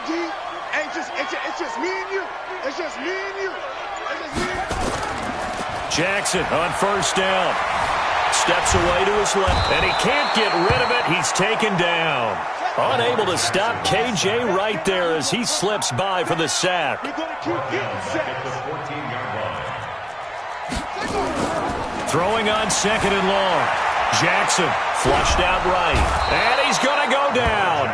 D, it's just me and you. It's just me and you. It's just me and you. Jackson on first down. Steps away to his left, and he can't get rid of it. He's taken down. Unable to stop KJ right there as he slips by for the sack. We're going to keep getting sacks. Throwing on second and long. Jackson flushed out right, and he's going to go down.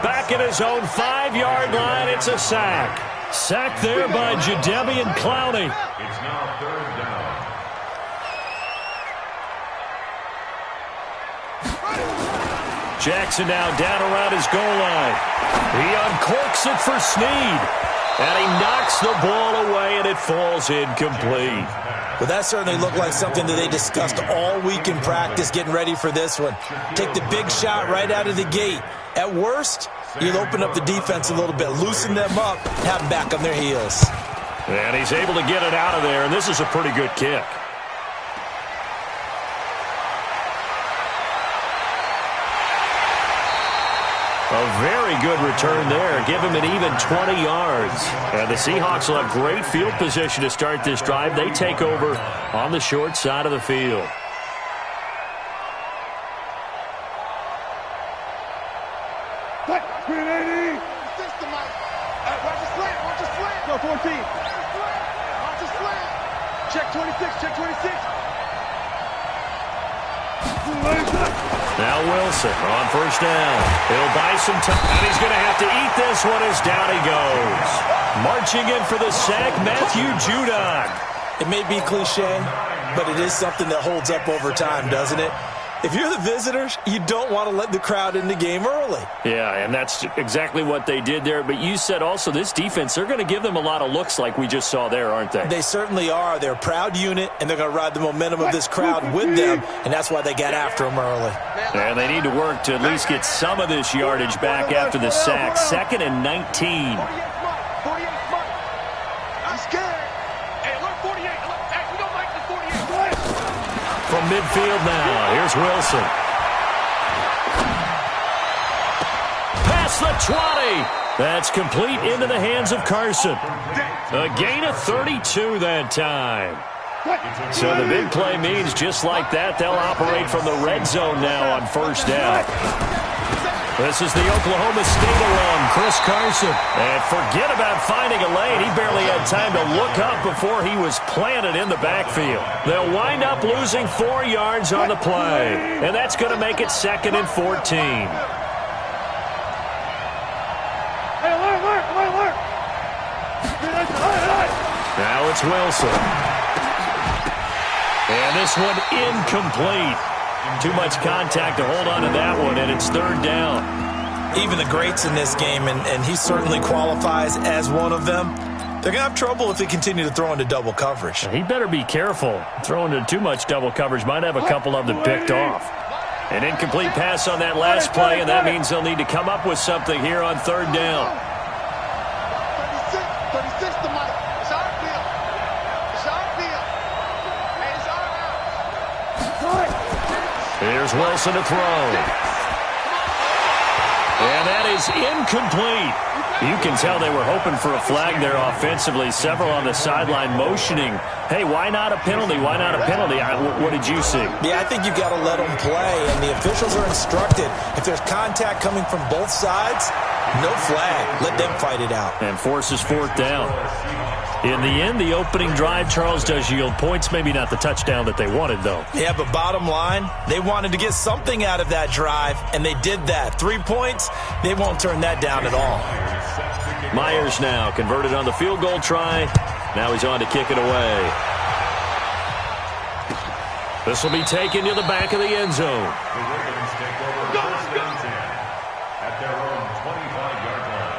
Back at his own 5-yard line, it's a sack. Sacked there by Jadeveon Clowney. It's now third down. Jackson now down around his goal line. He uncorks it for Snead. And he knocks the ball away, and it falls incomplete. Well, that certainly looked like something that they discussed all week in practice getting ready for this one. Take the big shot right out of the gate. At worst, you'll open up the defense a little bit, loosen them up, have them back on their heels. And he's able to get it out of there, and this is a pretty good kick. A very good return there. Give him an even 20 yards. And the Seahawks will have great field position to start this drive. They take over on the short side of the field. Watch the slant. Watch the slant. Go 14. Watch the slant. Check 26. Check 26. Now Wilson on first down. He'll buy some time, and he's going to have to eat this one as down he goes. Marching in for the sack, Matthew Judon. It may be cliche, but it is something that holds up over time, doesn't it? If you're the visitors, you don't want to let the crowd in the game early. Yeah, and that's exactly what they did there. But you said also this defense, they're going to give them a lot of looks like we just saw there, aren't they? They certainly are. They're a proud unit, and they're going to ride the momentum of this crowd with them, and that's why they got after them early. And they need to work to at least get some of this yardage back after the sack. 2nd and 19. From midfield now, here's Wilson. Past the 20. That's complete into the hands of Carson. A gain of 32 that time. So the big play means just like that, they'll operate from the red zone now on first down. This is the Oklahoma State alum, Chris Carson. And forget about finding a lane. He barely had time to look up before he was planted in the backfield. They'll wind up losing 4 yards on the play. And that's going to make it 2nd and 14. Now it's Wilson. And this one incomplete. Too much contact to hold on to that one, and it's 3rd down. Even the greats in this game, and he certainly qualifies as one of them, they're going to have trouble if they continue to throw into double coverage. He better be careful. Throwing into too much double coverage might have a couple of them picked off. An incomplete pass on that last play, and that means they'll need to come up with something here on 3rd down. 36 to Mike. It's our field. It's our field. Hey, it's our house. Here's Wilson to throw. And that is incomplete. You can tell they were hoping for a flag there offensively. Several on the sideline motioning, hey, why not a penalty? Why not a penalty? What did you see? Yeah, I think you've got to let them play, and the officials are instructed. If there's contact coming from both sides, no flag. Let them fight it out. And forces 4th down. In the end, the opening drive, Charles, does yield points. Maybe not the touchdown that they wanted, though. Yeah, but bottom line, they wanted to get something out of that drive, and they did that. 3 points, they won't turn that down at all. Myers now converted on the field goal try. Now he's on to kick it away. This will be taken to the back of the end zone. The Ravens take over first and 10 at their own 25-yard line.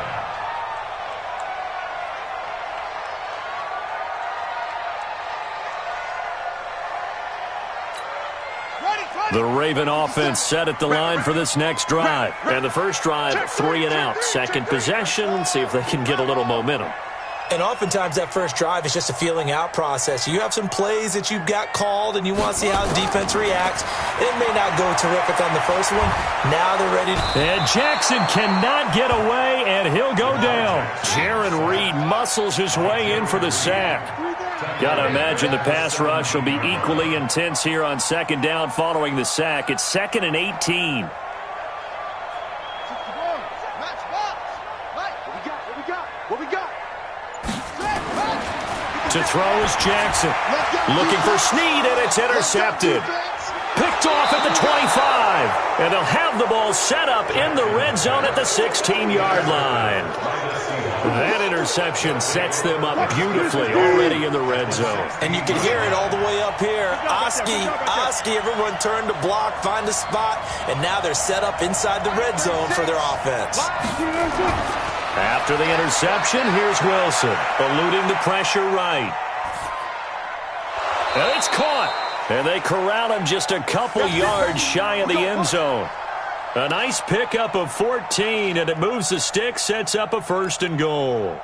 The Raven offense set at the line for this next drive. And the first drive, 3 and out. Second possession, see if they can get a little momentum. And oftentimes that first drive is just a feeling out process. You have some plays that you've got called and you want to see how the defense reacts. It may not go terrific on the first one. Now they're ready to... And Jackson cannot get away, and he'll go down. Jaron Reed muscles his way in for the sack. Got to imagine the pass rush will be equally intense here on second down following the sack. It's 2nd and 18. To throw is Jackson. Looking for Snead, and it's intercepted. Picked off at the 25. And they'll have the ball set up in the red zone at the 16-yard line. That interception sets them up beautifully already in the red zone. And you can hear it all the way up here. Oski, everyone turned to block, find a spot, and now they're set up inside the red zone for their offense. After the interception, here's Wilson, eluding the pressure right. And it's caught. And they corral him just a couple yards shy of the end zone. A nice pickup of 14, and it moves the stick, sets up a 1st and goal.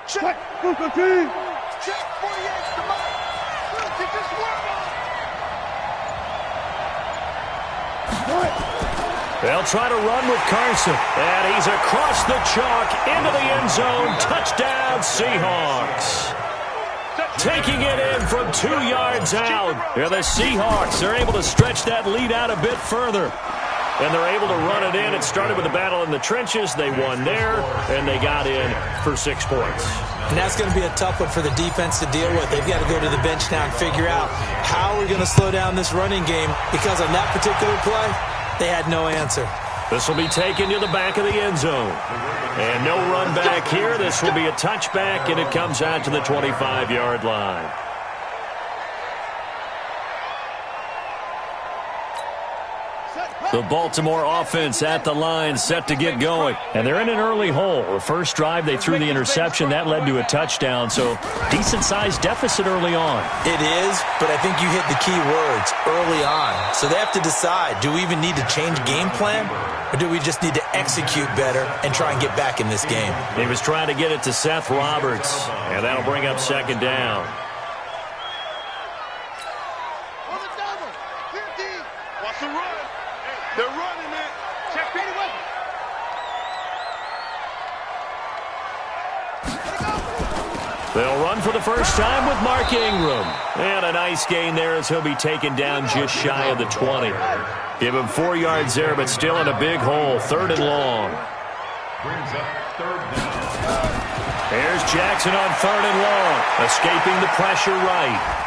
Check, 48, come on. Get this work on. They'll try to run with Carson, and he's across the chalk into the end zone. Touchdown, Seahawks. Taking it in from 2 yards out. Yeah, the Seahawks are able to stretch that lead out a bit further. And they're able to run it in. It started with a battle in the trenches. They won there, and they got in for 6 points. And that's going to be a tough one for the defense to deal with. They've got to go to the bench now and figure out how we're going to slow down this running game, because on that particular play, they had no answer. This will be taken to the back of the end zone. And no run back here. This will be a touchback, and it comes out to the 25-yard line. The Baltimore offense at the line, set to get going. And they're in an early hole. The first drive, they threw the interception. That led to a touchdown, so decent-sized deficit early on. It is, but I think you hit the key words, early on. So they have to decide, do we even need to change game plan, or do we just need to execute better and try and get back in this game? He was trying to get it to Seth Roberts, and that'll bring up second down. On the double, 50. Watch the run. They're running it. Check Petey Wilson. They'll run for the first time with Mark Ingram. And a nice gain there as he'll be taken down just shy of the 20. Give him 4 yards there, but still in a big hole. 3rd and long. Brings up 3rd down. Here's Jackson on 3rd and long. Escaping the pressure right.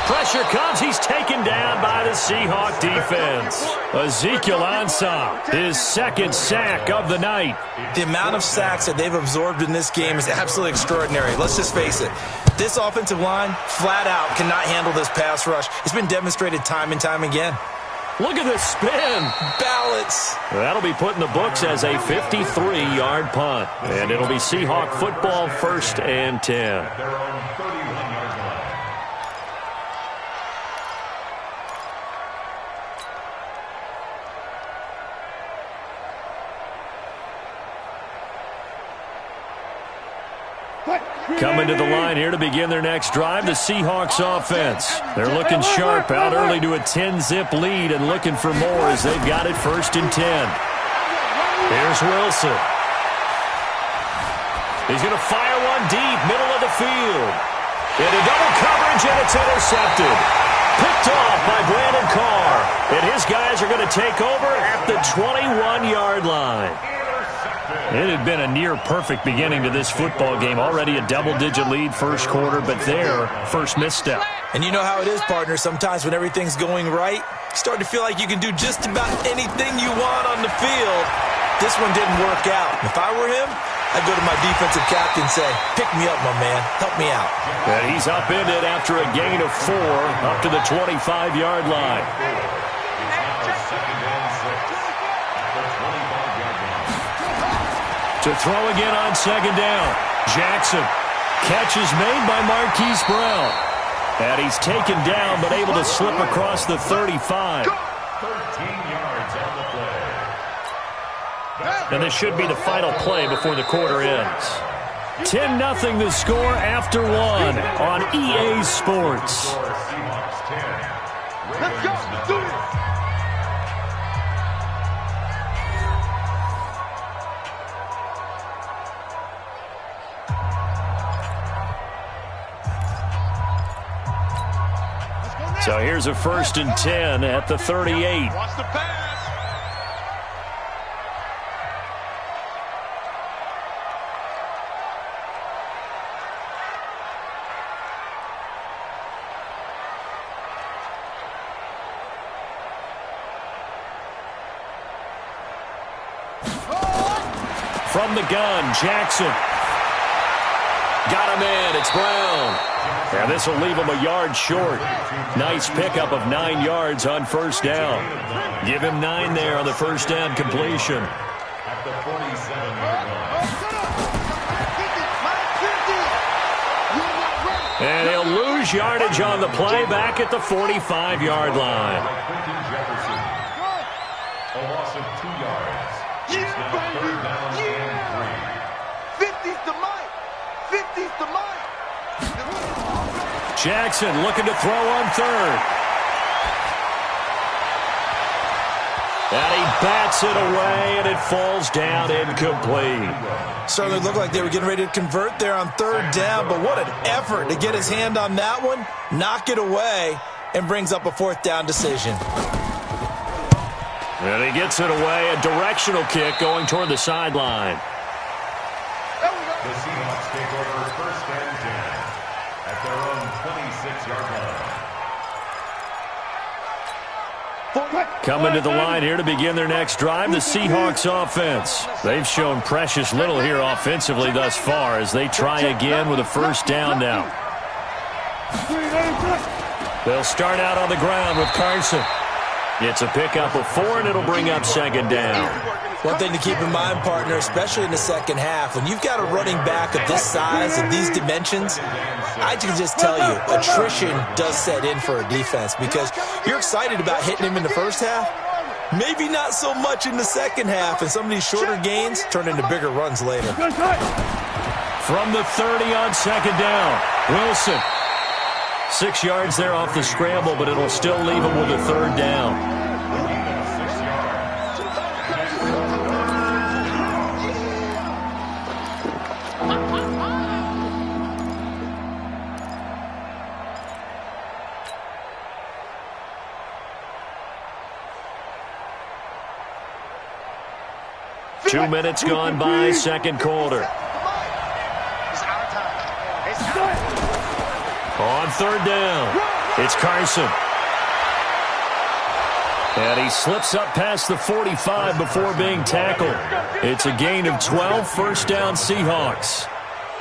Pressure comes. He's taken down by the Seahawk defense. Ezekiel Ansah, his 2nd sack of the night. The amount of sacks that they've absorbed in this game is absolutely extraordinary. Let's just face it. This offensive line, flat out, cannot handle this pass rush. It's been demonstrated time and time again. Look at the spin. Balance. That'll be put in the books as a 53-yard punt. And it'll be Seahawk football, 1st and 10. At their own 31-yard line. Coming to the line here to begin their next drive, the Seahawks offense. They're looking sharp, out early to a 10-zip lead and looking for more as they've got it 1st and 10. Here's Wilson. He's going to fire one deep, middle of the field. Into double coverage, and it's intercepted. Picked off by Brandon Carr. And his guys are going to take over at the 21-yard line. It had been a near-perfect beginning to this football game. Already a double-digit lead first quarter, but their first misstep. And you know how it is, partner. Sometimes when everything's going right, you start to feel like you can do just about anything you want on the field. This one didn't work out. If I were him, I go to my defensive captain and say, pick me up, my man. Help me out. And he's upended after a gain of 4 up to the 25-yard line. To throw again on second down. Jackson. Catch is made by Marquise Brown. And he's taken down but able to slip across the 35. 13 yards on the play. And this should be the final play before the quarter ends. 10-0 the score after 1 on EA Sports. Seahawks 10. Let's go. Do it. So here's a 1st and 10 at the 38. Watch the pass. From the gun, Jackson. Got him in. It's Brown. And this will leave him a yard short. Nice pickup of 9 yards on 1st down. Give him 9 there on the 1st down completion. At the 47-yard line. And he'll lose yardage on the play back at the 45-yard line. A loss of 2 yards. It's now 3rd down and 3. 50's to Mike. 50's to Mike. Jackson looking to throw on 3rd. And he bats it away, and it falls down incomplete. Certainly looked like they were getting ready to convert there on 3rd down, but what an effort to get his hand on that one, knock it away, and brings up a 4th down decision. And he gets it away, a directional kick going toward the sideline. The Seahawks take over 1st and 10 at their own 26-yard line. Coming to the line here to begin their next drive, the Seahawks offense. They've shown precious little here offensively thus far as they try again with a 1st down now. They'll start out on the ground with Carson. It's a pickup of 4, and it'll bring up 2nd down. One thing to keep in mind, partner, especially in the second half, when you've got a running back of this size, of these dimensions, I can just tell you, attrition does set in for a defense because you're excited about hitting him in the first half, maybe not so much in the second half, and some of these shorter gains turn into bigger runs later. From the 30 on 2nd down, Wilson. 6 yards there off the scramble, but it'll still leave him with a 3rd down. 2 minutes gone by, 2nd quarter. On 3rd down, it's Carson. And he slips up past the 45 before being tackled. It's a gain of 12, 1st down Seahawks.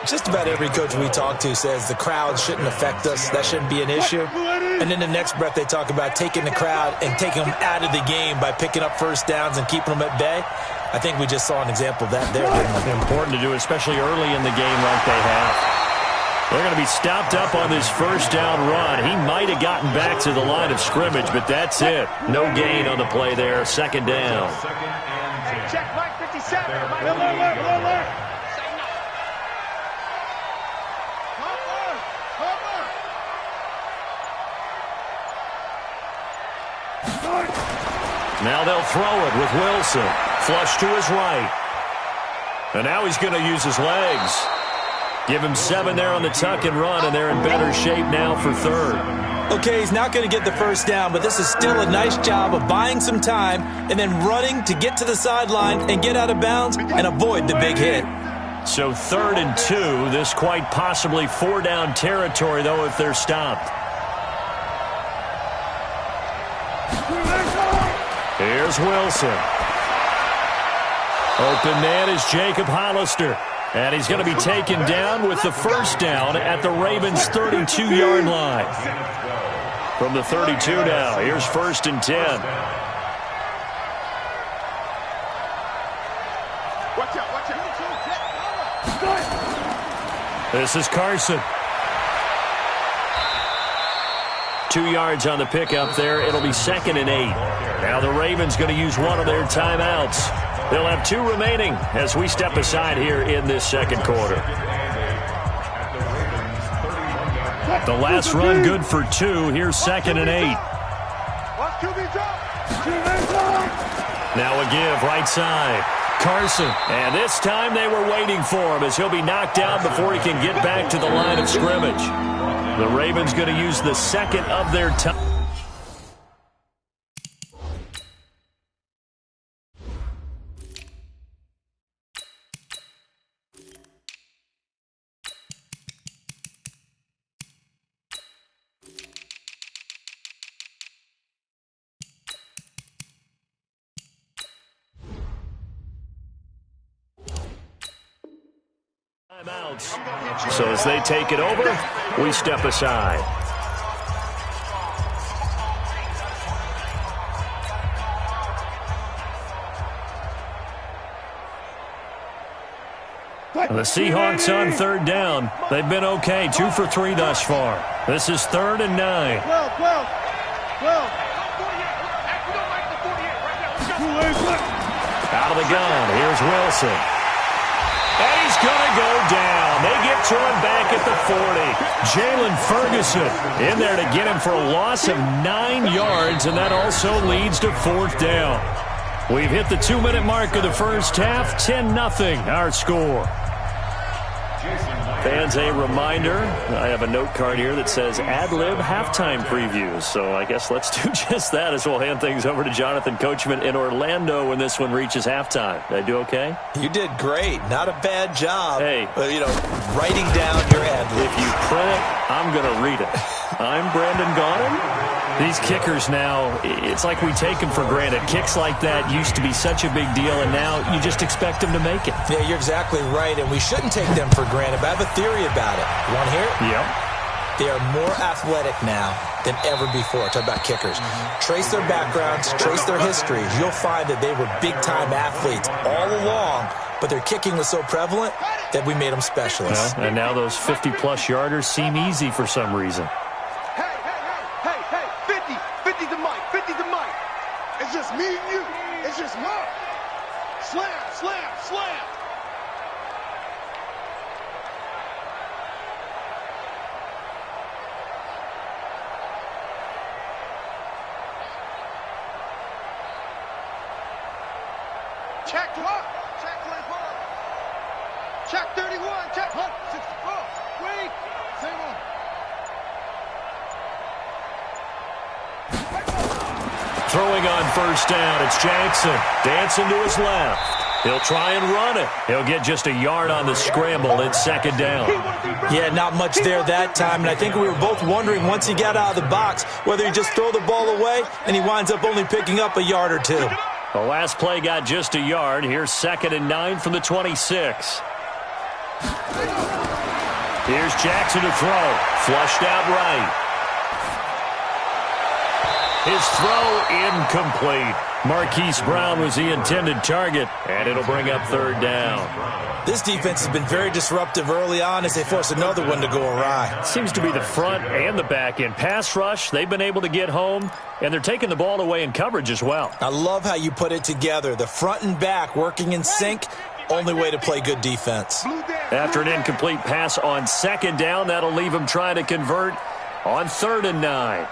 Just about every coach we talk to says the crowd shouldn't affect us. That shouldn't be an issue. And then the next breath they talk about taking the crowd and taking them out of the game by picking up 1st downs and keeping them at bay. I think we just saw an example of that there. Important to do, especially early in the game like they have. They're going to be stopped up on this 1st down run. He might have gotten back to the line of scrimmage, but that's it. No gain on the play there, 2nd down. Check Mike 57. Alert. Now they'll throw it with Wilson. Flush to his right. And now he's going to use his legs. Give him 7 there on the tuck and run, and they're in better shape now for 3rd. Okay, he's not going to get the 1st down, but this is still a nice job of buying some time and then running to get to the sideline and get out of bounds and avoid the big hit. So 3rd and 2, this quite possibly 4-down territory, though, if they're stopped. Here's Wilson. Open man is Jacob Hollister. And he's going to be taken down with the first down at the Ravens' 32-yard line. From the 32 now, here's 1st and 10. Watch out, watch out. This is Carson. 2 yards on the pickup there. It'll be 2nd and 8. Now the Ravens going to use one of their timeouts. They'll have 2 remaining as we step aside here in this second quarter. The last run good for 2. Here's 2nd and 8. Now a give right side. Carson. And this time they were waiting for him as he'll be knocked down before he can get back to the line of scrimmage. The Ravens going to use the second of their time. So as they take it over, we step aside. The Seahawks on 3rd down. They've been okay, 2 for 3 thus far. This is 3rd and 9. Out of the gun, here's Wilson. And he's going to go down. They get to him back at the 40. Jalen Ferguson in there to get him for a loss of 9 yards, and that also leads to 4th down. We've hit the 2-minute mark of the first half. 10-0 our score. Fans, a reminder, I have a note card here that says ad-lib halftime previews. So I guess let's do just that as we'll hand things over to Jonathan Coachman in Orlando when this one reaches halftime. Did I do okay? You did great. Not a bad job. Hey. Writing down your ad-lib. If you print it, I'm going to read it. I'm Brandon Gaudin. These kickers now, it's like we take them for granted. Kicks like that used to be such a big deal, and now you just expect them to make it. Yeah, you're exactly right, and we shouldn't take them for granted, but I have a theory about it. You want to hear it? Yep. They are more athletic now than ever before. Talk about kickers. Trace their backgrounds, trace their histories. You'll find that they were big-time athletes all along, but their kicking was so prevalent that we made them specialists. Well, and now those 50-plus yarders seem easy for some reason. It's just me and you. It's just love. Slam, slam, slam. Check 1. Check 24. Check 31. Check 64. Wait. Same one. Throwing on first down, it's Jackson. Dancing to his left. He'll try and run it. He'll get just a yard on the scramble. It's 2nd down. Yeah, not much there that time, and I think we were both wondering once he got out of the box whether he just throw the ball away and he winds up only picking up a yard or 2. The last play got just a yard. Here's 2nd and 9 from the 26. Here's Jackson to throw. Flushed out right. His throw incomplete. Marquise Brown was the intended target, and it'll bring up 3rd down. This defense has been very disruptive early on as they force another one to go awry. Seems to be the front and the back end. Pass rush, they've been able to get home, and they're taking the ball away in coverage as well. I love how you put it together. The front and back working in sync, only way to play good defense. After an incomplete pass on 2nd down, that'll leave him trying to convert on 3rd and 9.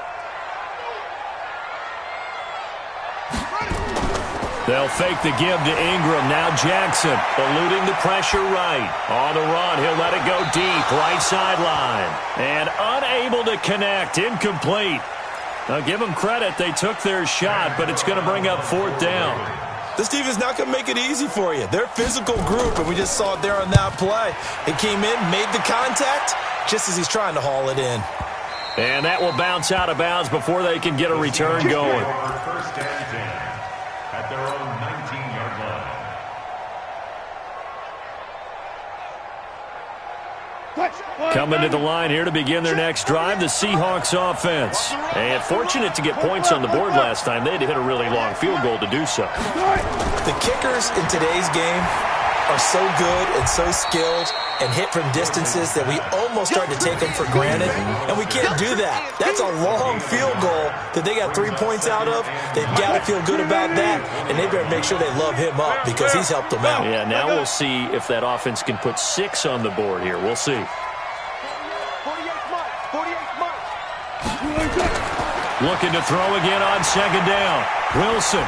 They'll fake the give to Ingram. Now Jackson eluding the pressure right. On the run, he'll let it go deep. Right sideline. And unable to connect. Incomplete. Now give them credit. They took their shot, but it's going to bring up 4th down. This defense is not going to make it easy for you. They're a physical group, and we just saw it there on that play. It came in, made the contact, just as he's trying to haul it in. And that will bounce out of bounds before they can get a return going. First and 10 at their own 19-yard line. Coming to the line here to begin their next drive, the Seahawks offense. And fortunate to get points on the board last time. They had to hit a really long field goal to do so. The kickers in today's game are so good and so skilled and hit from distances that we almost start to take them for granted, and we can't do that. That's a long field goal that they got 3 points out of. They've got to feel good about that, and they better make sure they love him up because he's helped them out. Yeah, now we'll see if that offense can put 6 on the board here. We'll see. Looking to throw again on second down. Wilson.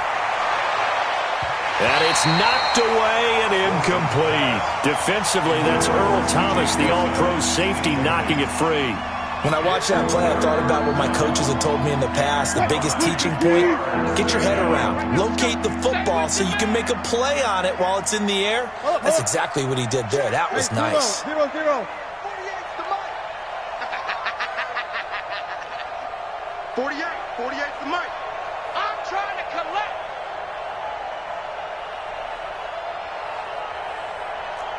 And it's knocked away and incomplete. Defensively, that's Earl Thomas, the all-pro safety, knocking it free. When I watched that play, I thought about what my coaches had told me in the past. The biggest teaching point, get your head around. Locate the football so you can make a play on it while it's in the air. That's exactly what he did there. That was nice. 0-0. 48's the mic. 48's the mic. I'm trying to collect.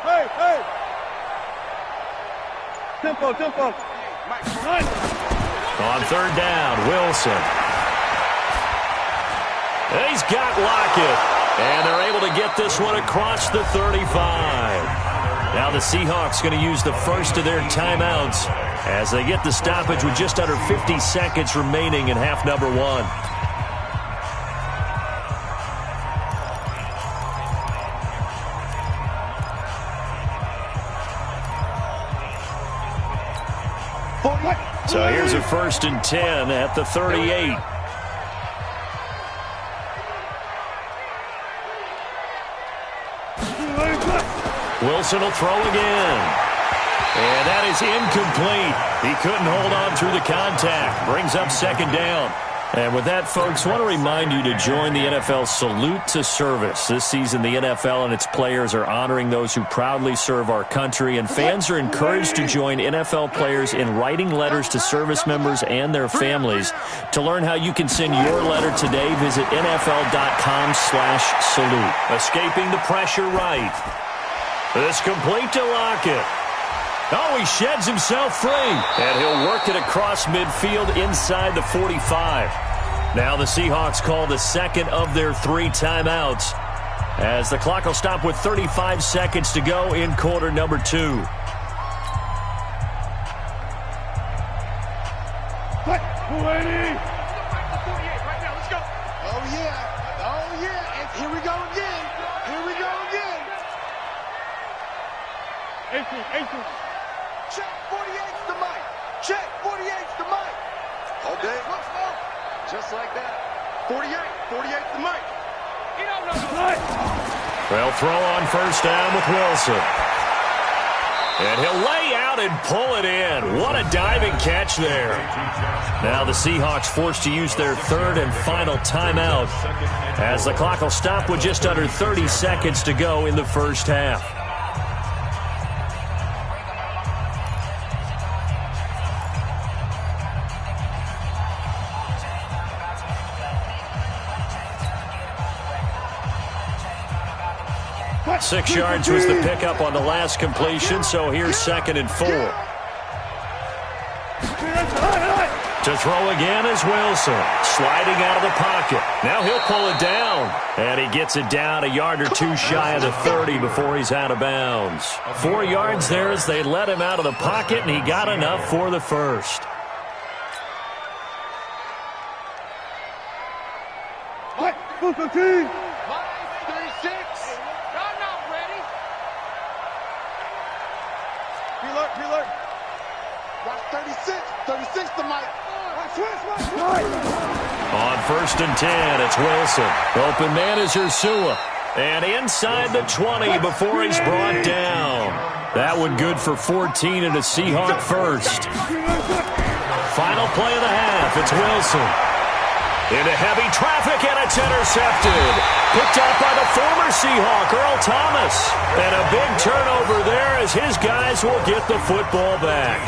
Hey. Tempo. On third down, Wilson. And he's got Lockett. And they're able to get this one across the 35. Now the Seahawks going to use the first of their timeouts as they get the stoppage with just under 50 seconds remaining in half number 1. So here's a 1st and 10 at the 38. Wilson will throw again. And that is incomplete. He couldn't hold on through the contact. Brings up second down. And with that, folks, I want to remind you to join the NFL Salute to Service. This season, the NFL and its players are honoring those who proudly serve our country, and fans are encouraged to join NFL players in writing letters to service members and their families. To learn how you can send your letter today, visit nfl.com/salute. Escaping the pressure right. This complete to Lockett. Oh, he sheds himself free. And he'll work it across midfield inside the 45. Now the Seahawks call the second of their 3 timeouts, as the clock will stop with 35 seconds to go in quarter number 2. Here we go again. Check 48's the mic. Check 48's the mic. All day. Just like that. 48's the mic. You don't know the mic. They'll throw on first down with Wilson. And he'll lay out and pull it in. What a diving catch there. Now the Seahawks forced to use their 3rd and final timeout, as the clock will stop with just under 30 seconds to go in the first half. Six yards was the pickup on the last completion, so here's 2nd and 4. To throw again is Wilson, sliding out of the pocket. Now he'll pull it down, and he gets it down a yard or 2 shy of the 30 before he's out of bounds. 4 yards there as they let him out of the pocket, and he got enough for the first. What? 36. I'm not ready. Preload. Watch 36. 36 the mic. On 1st and 10, it's Wilson. Open man is Ursula. And inside the 20 before he's brought down. That one good for 14 and a Seahawk first. Final play of the half. It's Wilson. Into heavy traffic, and it's intercepted. Picked up by the former Seahawk, Earl Thomas. And a big turnover there as his guys will get the football back.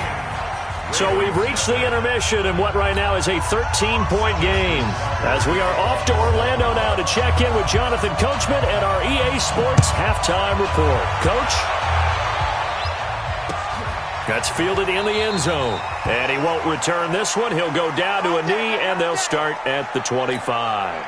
So we've reached the intermission in what right now is a 13-point game, as we are off to Orlando now to check in with Jonathan Coachman and our EA Sports halftime report. Coach? That's fielded in the end zone. And he won't return this one. He'll go down to a knee, and they'll start at the 25.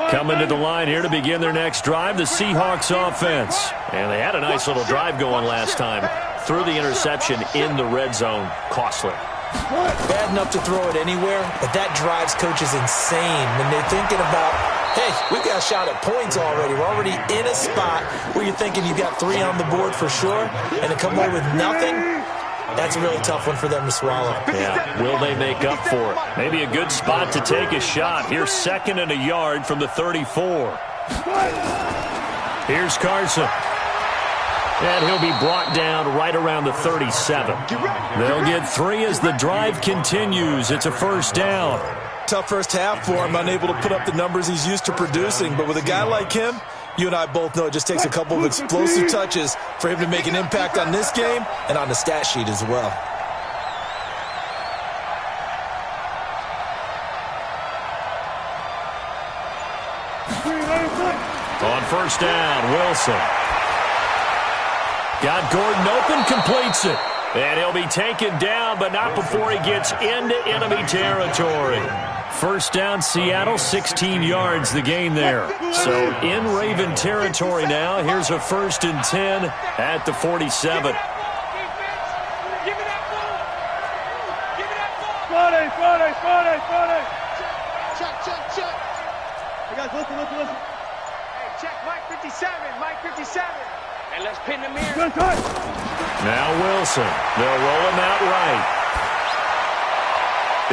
Coming to the line here to begin their next drive, the Seahawks offense. And they had a nice little drive going last time. Threw the interception in the red zone. Costly. Bad enough to throw it anywhere, but that drives coaches insane when they're thinking about, hey, we've got a shot at points already. We're already in a spot where you're thinking you've got 3 on the board for sure, and to come away with nothing, that's a really tough one for them to swallow. Yeah, will they make up for it? Maybe a good spot to take a shot. Here's 2nd and a yard from the 34. Here's Carson. And he'll be brought down right around the 37. They'll get 3 as the drive continues. It's a first down. Tough first half for him, unable to put up the numbers he's used to producing. But with a guy like him, you and I both know it just takes a couple of explosive touches for him to make an impact on this game and on the stat sheet as well. On first down, Wilson. Got Gordon open, completes it. And he'll be taken down, but not before he gets into enemy territory. First down, Seattle, 16 yards the gain there. So in Raven territory now. Here's a 1st and 10 at the 47. Check. Hey, guys, listen. Hey, check, Mike 57. And let's pin the mirror. Now Wilson. They'll roll him out right.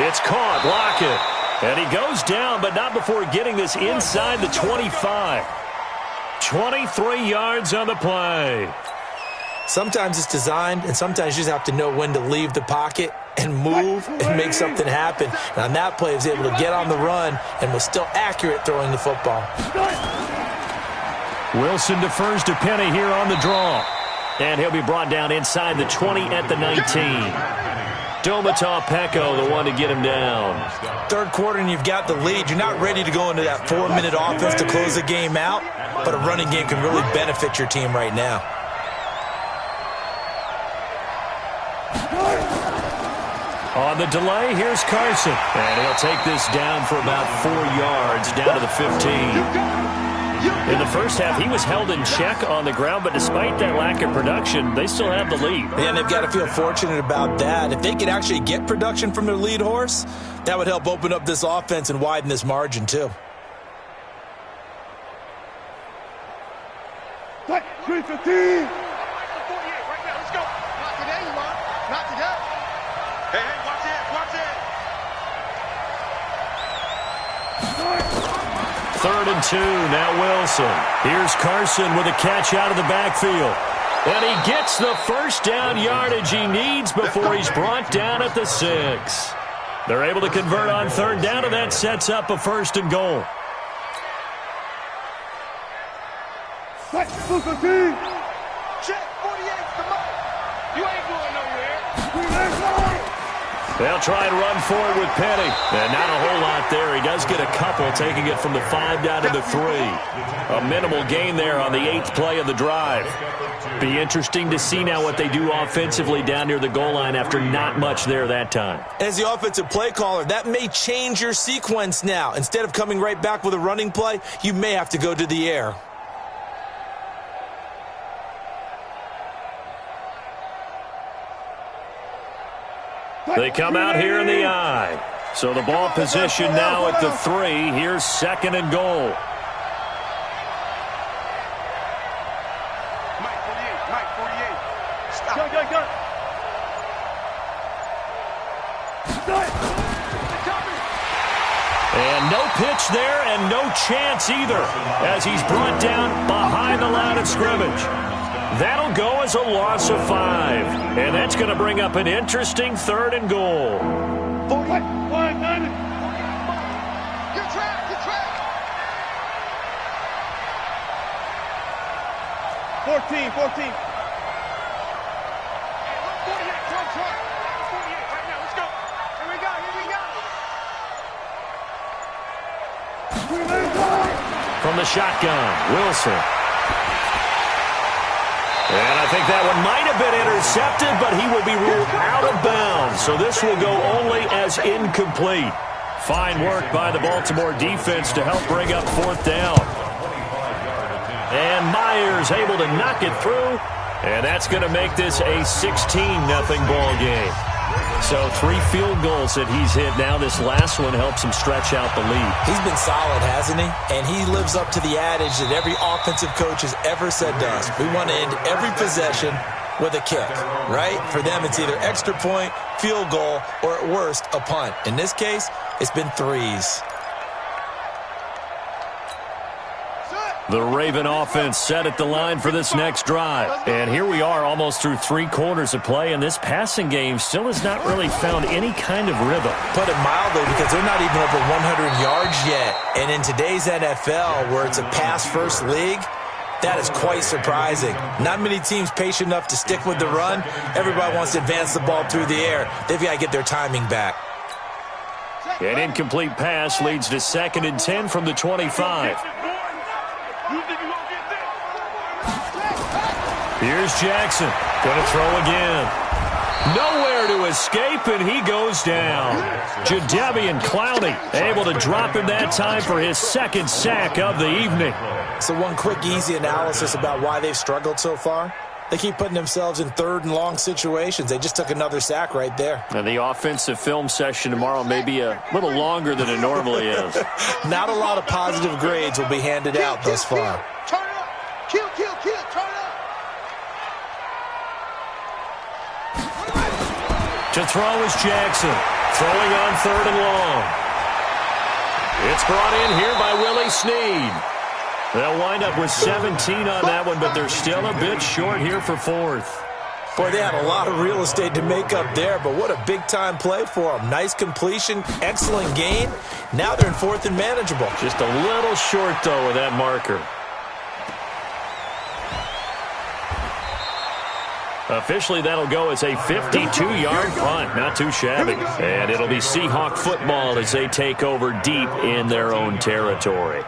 It's caught. Lockett. And he goes down, but not before getting this inside the 25. 23 yards on the play. Sometimes it's designed, and sometimes you just have to know when to leave the pocket and move and make something happen. And on that play, he was able to get on the run and was still accurate throwing the football. Wilson defers to Penny here on the draw. And he'll be brought down inside the 20 at the 19. Domata Peko, the one to get him down. Third quarter and you've got the lead. You're not ready to go into that 4-minute offense to close the game out, but a running game can really benefit your team right now. On the delay, here's Carson. And he'll take this down for about 4 yards, down to the 15. In the first half, he was held in check on the ground, but despite that lack of production, they still have the lead. And they've got to feel fortunate about that. If they could actually get production from their lead horse, that would help open up this offense and widen this margin, too. Right, 315. Right now, let's go. Not today, you are. Not today. Hey, watch it. 3rd and 2, now Wilson. Here's Carson with a catch out of the backfield. And he gets the first down yardage he needs before he's brought down at the 6. They're able to convert on 3rd down, and that sets up a 1st and goal. Check, 48's the mark. You ain't going nowhere. They'll try and run forward with Penny. And not a whole lot there. He does get a couple, taking it from the 5 down to the 3. A minimal gain there on the 8th play of the drive. Be interesting to see now what they do offensively down near the goal line after not much there that time. As the offensive play caller, that may change your sequence now. Instead of coming right back with a running play, you may have to go to the air. They come out here in the I. So the ball position now at the 3. Here's 2nd and goal. Mike 48. Stop. Go. And no pitch there and no chance either as he's brought down behind the line of scrimmage. That'll go as a loss of 5. And that's going to bring up an interesting 3rd and goal. 14. Hey, look, 48, front. 48, right now, let's go. Here we go. from the shotgun. Wilson. And I think that one might have been intercepted, but he will be ruled out of bounds. So this will go only as incomplete. Fine work by the Baltimore defense to help bring up fourth down. And Myers able to knock it through. And that's going to make this a 16-0 ball game. So 3 field goals that he's hit now. This last one helps him stretch out the lead. He's been solid, hasn't he? And he lives up to the adage that every offensive coach has ever said to us. We want to end every possession with a kick, right? For them, it's either extra point, field goal, or at worst, a punt. In this case, it's been 3s. The Raven offense set at the line for this next drive. And here we are almost through 3 quarters of play, and this passing game still has not really found any kind of rhythm. Put it mildly, because they're not even over 100 yards yet. And in today's NFL, where it's a pass-first league, that is quite surprising. Not many teams patient enough to stick with the run. Everybody wants to advance the ball through the air. They've got to get their timing back. An incomplete pass leads to 2nd and 10 from the 25. Here's Jackson. Going to throw again. Nowhere to escape, and he goes down. Jadeveon Clowney able to drop him that time for his 2nd sack of the evening. So one quick, easy analysis about why they've struggled so far. They keep putting themselves in 3rd and long situations. They just took another sack right there. And the offensive film session tomorrow may be a little longer than it normally is. Not a lot of positive grades will be handed out thus far. Turn it up. Kill, turn it up. To throw is Jackson. Throwing on 3rd and long. It's brought in here by Willie Snead. They'll wind up with 17 on that one, but they're still a bit short here for 4th. Boy, they had a lot of real estate to make up there, but what a big-time play for them. Nice completion, excellent gain. Now they're in 4th and manageable. Just a little short, though, with that marker. Officially, that'll go as a 52-yard punt. Not too shabby. And it'll be Seahawk football as they take over deep in their own territory.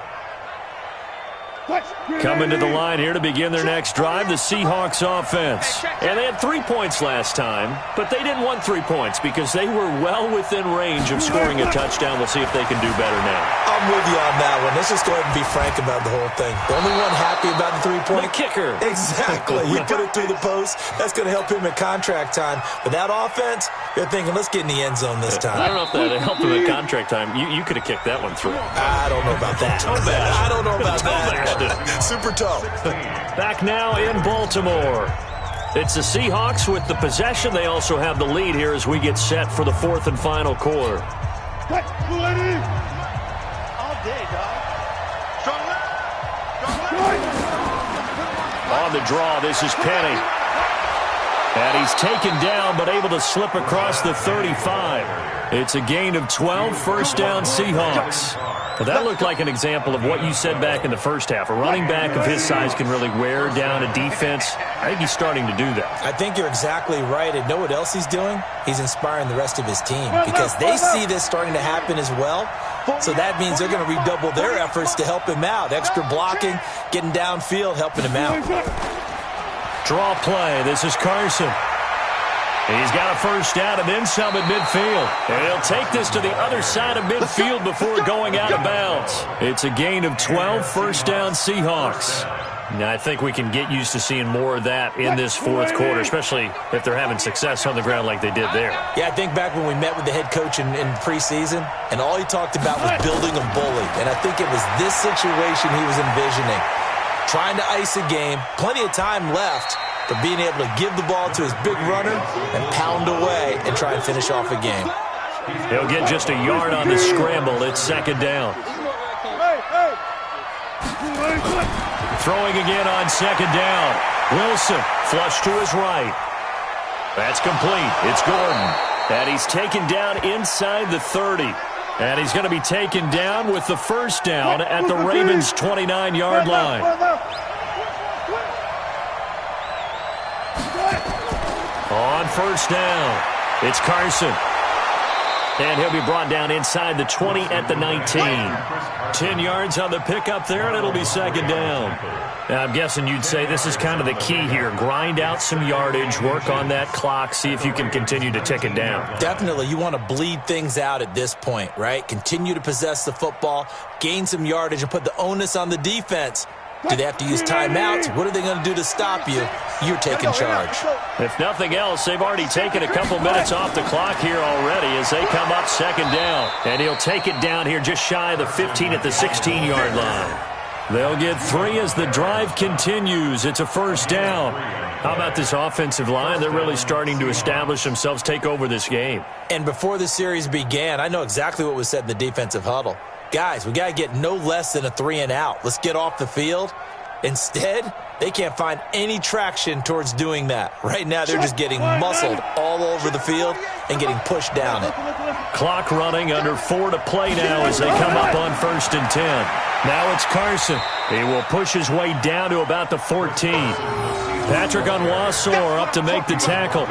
Coming to the line here to begin their next drive, the Seahawks offense. And they had 3 points last time, but they didn't want 3 points because they were well within range of scoring a touchdown. We'll see if they can do better now. I'm with you on that one. Let's just go ahead and be frank about the whole thing. The only one happy about the 3-point? The kicker. Exactly. You put it through the post. That's going to help him at contract time. But that offense, they're thinking, let's get in the end zone this time. I don't know if that helped him at contract time. You could have kicked that one through. I don't know about that. I don't know about that. Super tough. Back now in Baltimore. It's the Seahawks with the possession. They also have the lead here as we get set for the 4th and final quarter. All day, dog. On the draw, this is Penny. And he's taken down, but able to slip across the 35. It's a gain of 12, 1st down Seahawks. Well, that looked like an example of what you said back in the first half. A running back of his size can really wear down a defense. I think he's starting to do that. I think you're exactly right. And know what else he's doing? He's inspiring the rest of his team because they see this starting to happen as well. So that means they're going to redouble their efforts to help him out. Extra blocking, getting downfield, helping him out. Draw play. This is Carson. He's got a 1st down and then some at midfield. And he'll take this to the other side of midfield before going out of bounds. It's a gain of 12, 1st down Seahawks. Now, I think we can get used to seeing more of that in this 4th quarter, especially if they're having success on the ground like they did there. Yeah, I think back when we met with the head coach in preseason, and all he talked about was building a bully. And I think it was this situation he was envisioning. Trying to ice a game, plenty of time left, but being able to give the ball to his big runner and pound away and try and finish off a game. He'll get just a yard on the scramble. It's 2nd down. Throwing again on 2nd down. Wilson flush to his right. That's complete. It's Gordon. And he's taken down inside the 30. And he's going to be taken down with the 1st down at the Ravens' 29-yard line. On 1st down, it's Carson. And he'll be brought down inside the 20 at the 19. 10 yards on the pickup there, and it'll be second down. Now, I'm guessing you'd say this is kind of the key here. Grind out some yardage, work on that clock, see if you can continue to tick it down. Definitely. You want to bleed things out at this point, right? Continue to possess the football, gain some yardage, and put the onus on the defense. Do they have to use timeouts? What are they going to do to stop you? You're taking charge. If nothing else, they've already taken a couple minutes off the clock here already as they come up second down. And he'll take it down here just shy of the 15 at the 16-yard line. They'll get 3 as the drive continues. It's a first down. How about this offensive line? They're really starting to establish themselves, take over this game. And before the series began, I know exactly what was said in the defensive huddle. Guys, we got to get no less than a 3-and-out. Let's get off the field. Instead, they can't find any traction towards doing that. Right now, they're just getting muscled all over the field and getting pushed down it. Clock running, under 4 to play now as they come up on 1st and 10. Now it's Carson. He will push his way down to about the 14. Patrick Onwuasor up to make the tackle.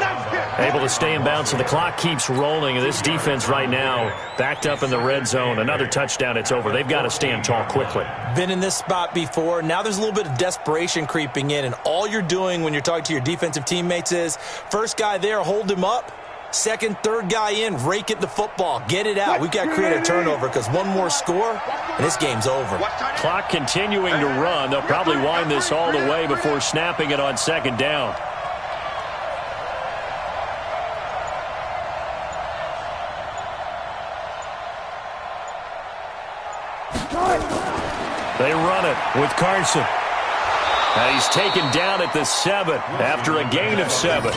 Able to stay in bounds, so the clock keeps rolling. And this defense right now backed up in the red zone. Another touchdown, it's over. They've got to stand tall quickly. Been in this spot before. Now there's a little bit of desperation creeping in. And all you're doing when you're talking to your defensive teammates is, first guy there, hold him up. Second, third guy in, rake at the football. Get it out. We've got to create a turnover because one more score, and this game's over. Clock continuing to run. They'll probably wind this all the way before snapping it on second down. They run it with Carson. And he's taken down at the 7 after a gain of 7.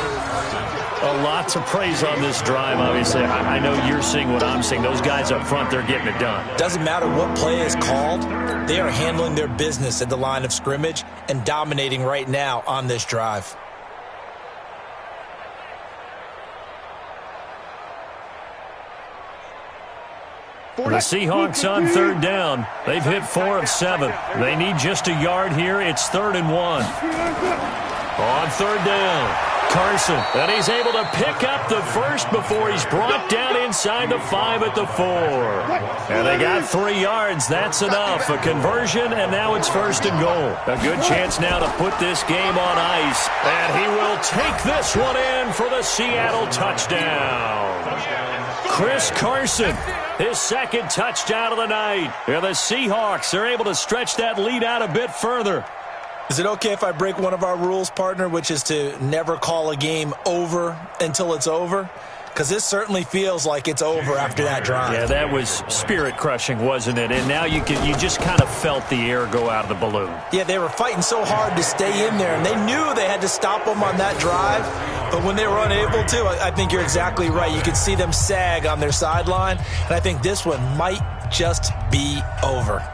Lots of praise on this drive, obviously. I know you're seeing what I'm seeing. Those guys up front, they're getting it done. Doesn't matter what play is called. They are handling their business at the line of scrimmage and dominating right now on this drive. The Seahawks on third down. They've hit 4 of 7. They need just a yard here. It's 3rd and 1. On third down, Carson. And he's able to pick up the first before he's brought down inside the 5 at the 4. And they got 3 yards. That's enough. A conversion, and now it's 1st and goal. A good chance now to put this game on ice. And he will take this one in for the Seattle touchdown. Chris Carson, his 2nd touchdown of the night. And the Seahawks are able to stretch that lead out a bit further. Is it okay if I break one of our rules, partner, which is to never call a game over until it's over? Because this certainly feels like it's over after that drive. Yeah, that was spirit-crushing, wasn't it? And now you just kind of felt the air go out of the balloon. Yeah, they were fighting so hard to stay in there, and they knew they had to stop them on that drive. But when they were unable to, I think you're exactly right. You could see them sag on their sideline, and I think this one might just be over.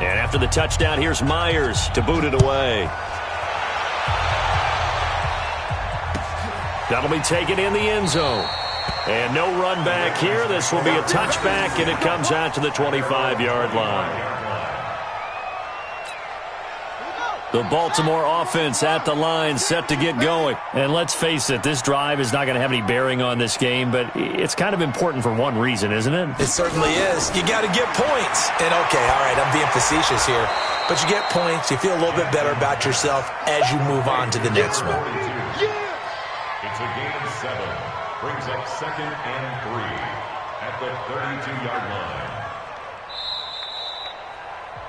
And after the touchdown, here's Myers to boot it away. That'll be taken in the end zone. And no run back here. This will be a touchback, and it comes out to the 25-yard line. The Baltimore offense at the line, set to get going. And let's face it, this drive is not going to have any bearing on this game, but it's kind of important for one reason, isn't it? It certainly is. You got to get points. And, okay, all right, I'm being facetious here. But you get points, you feel a little bit better about yourself as you move on to the next one. It's a gain of 7. Brings up 2nd and 3 at the 32-yard line.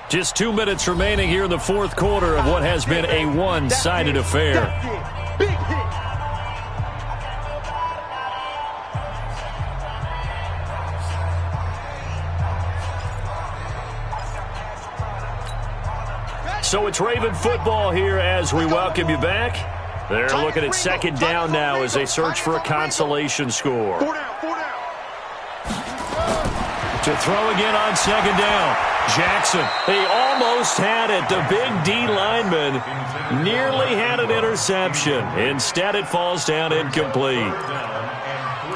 Just 2 minutes remaining here in the 4th quarter of what has been a one-sided affair. Big hit. So it's Raven football here as we welcome you back. They're looking at 2nd down now as they search for a consolation score. 4 down, 4 down. To throw again on 2nd down. Jackson, he almost had it. The big D lineman nearly had an interception. Instead, it falls down incomplete.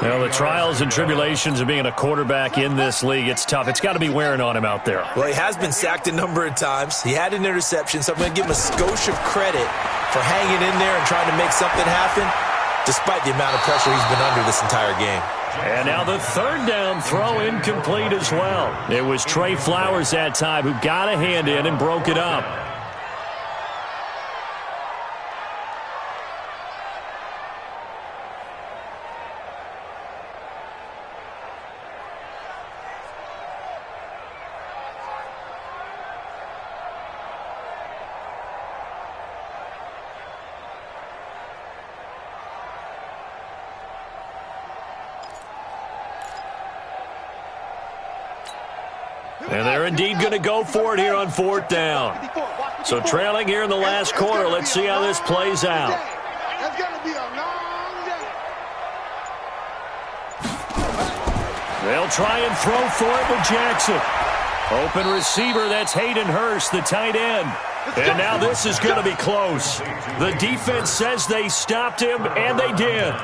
Well, the trials and tribulations of being a quarterback in this league, it's tough. It's got to be wearing on him out there. Well, he has been sacked a number of times. He had an interception, so I'm going to give him a skosh of credit for hanging in there and trying to make something happen, despite the amount of pressure he's been under this entire game. And now the third down throw incomplete as well. It was Trey Flowers that time who got a hand in and broke it up. And they're indeed going to go for it here on fourth down. So trailing here in the last quarter. Let's see how this plays out. That's going to be a long day. They'll try and throw for it with Jackson. Open receiver, that's Hayden Hurst, the tight end. And now this is going to be close. The defense says they stopped him, and they did.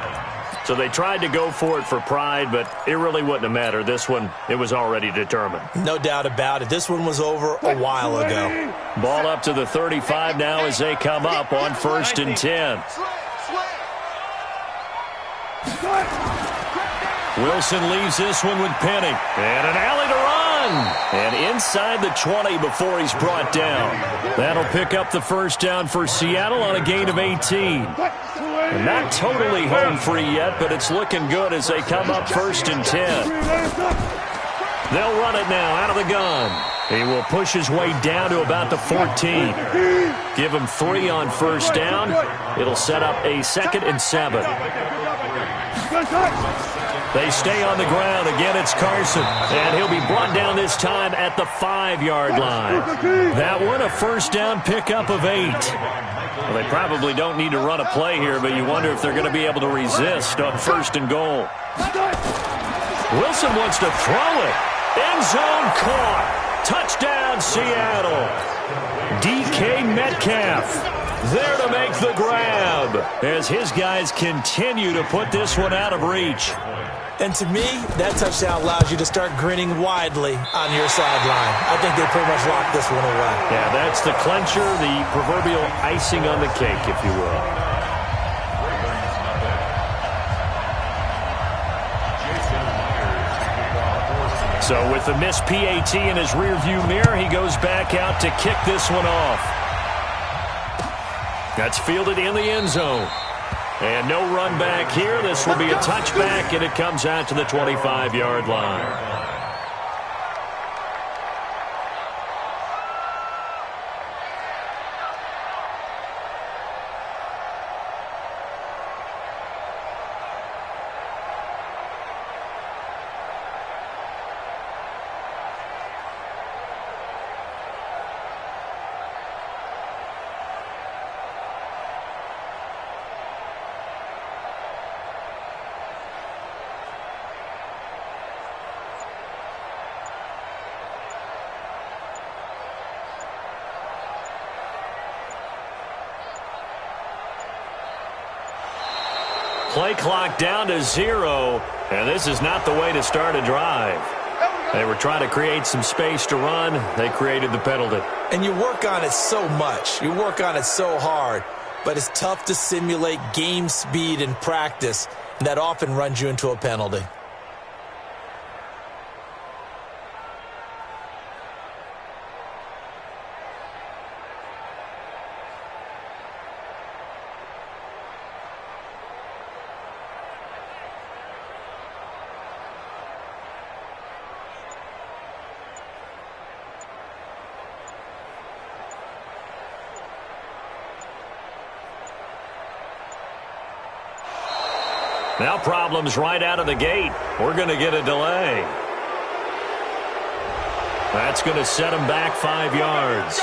So they tried to go for it for pride, but it really wouldn't have mattered. This one, it was already determined. No doubt about it. This one was over a while ago. Ball up to the 35 now as they come up on 1st and 10. Wilson leaves this one with Penny. And an alley to run. And inside the 20 before he's brought down. That'll pick up the first down for Seattle on a gain of 18. And not totally home free yet, but it's looking good as they come up 1st and 10. They'll run it now out of the gun. He will push his way down to about the 14. Give him 3 on first down. It'll set up a 2nd and 7. They stay on the ground. Again, it's Carson. And he'll be brought down this time at the 5-yard line. That one, a first down pickup of 8. Well, they probably don't need to run a play here, but you wonder if they're going to be able to resist on 1st and goal. Wilson wants to throw it. End zone caught. Touchdown, Seattle. DK Metcalf there to make the grab as his guys continue to put this one out of reach. And to me, that touchdown allows you to start grinning widely on your sideline. I think they pretty much locked this one away. Yeah, that's the clincher, the proverbial icing on the cake, if you will. So with the missed PAT in his rearview mirror, he goes back out to kick this one off. That's fielded in the end zone. And no run back here. This will be a touchback, and it comes out to the 25-yard line. Play clock down to 0, and this is not the way to start a drive. They were trying to create some space to run. They created the penalty. And you work on it so much. You work on it so hard, but it's tough to simulate game speed in practice, and that often runs you into a penalty. Now problems right out of the gate. We're going to get a delay. That's going to set him back 5 yards.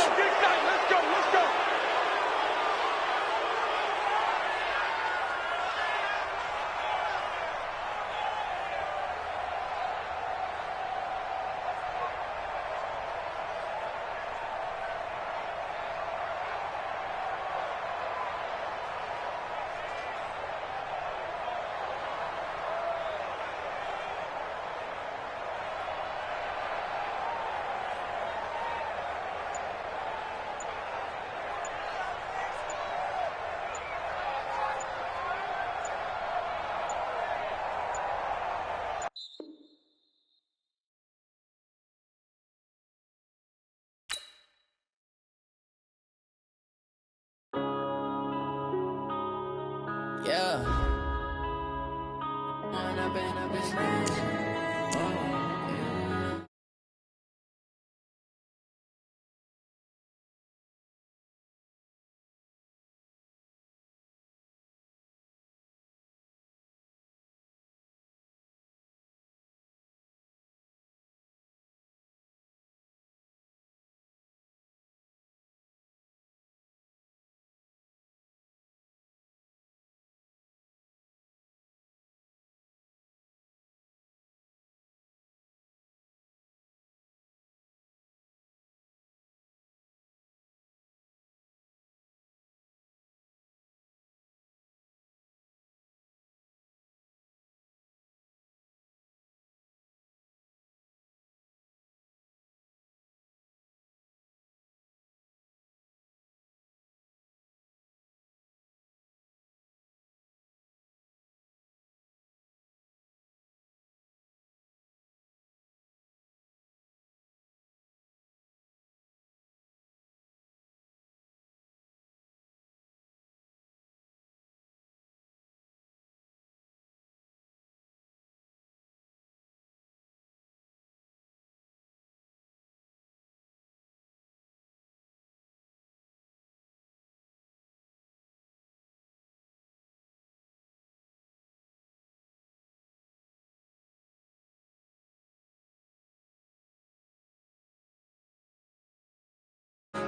Yeah.